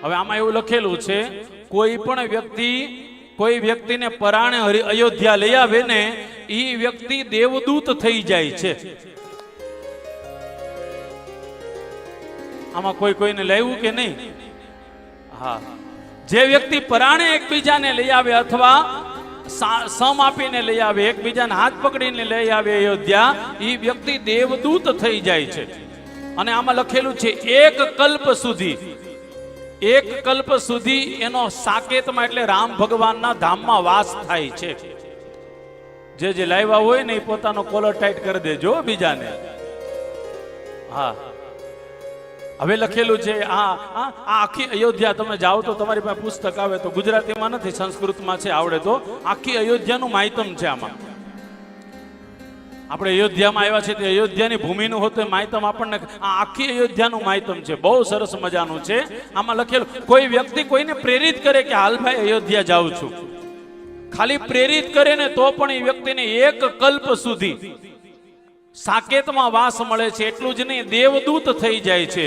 હવે આમાં એવું લખેલું છે, કોઈ પણ વ્યક્તિ કોઈ વ્યક્તિને પરાણે અયોધ્યા લઈ આવે ને એ વ્યક્તિ દેવદૂત થઈ જાય છે. આમાં કોઈ કોઈને લાવ્યું કે નહીં? હા, જે વ્યક્તિ પરાણે એકબીજાને લઈ આવે અથવા સમ આપીને લઈ આવે, એકબીજાને હાથ પકડીને લઈ આવે અયોધ્યા, એ વ્યક્તિ દેવદૂત થઈ જાય છે. અને આમાં લખેલું છે એક કલ્પ સુધી એનો સાકેતમાં એટલે રામ ભગવાનના ધામમાં વાસ થાય છે. જે લાવ્યા હોય ને એ પોતાનો કોલર ટાઈટ કરી દેજો બીજાને. હા, હવે લખેલું છે આ આખી અયોધ્યા તમે જાઓ તો તમારી પાસે પુસ્તક આવે તો ગુજરાતીમાં નથી, સંસ્કૃતમાં છે, આવડે તો આખી અયોધ્યાનું માહિતમ છે. આમાં આપણે અયોધ્યામાં આવ્યા છે તે અયોધ્યાની ભૂમિનું હોતું માહિતમ આપણને આખી અયોધ્યાનું માહિતમ છે. બહુ સરસ મજાનું છે. આમાં લખેલું કોઈ વ્યક્તિ કોઈને પ્રેરિત કરે કે હાલ ભાઈ અયોધ્યા જાઉં છું, ખાલી પ્રેરિત કરે ને તો પણ એ વ્યક્તિને એક કલ્પ સુધી સાકેતમાં વાસ મળે છે. એટલું જ નહીં, દેવદૂત થઈ જાય છે.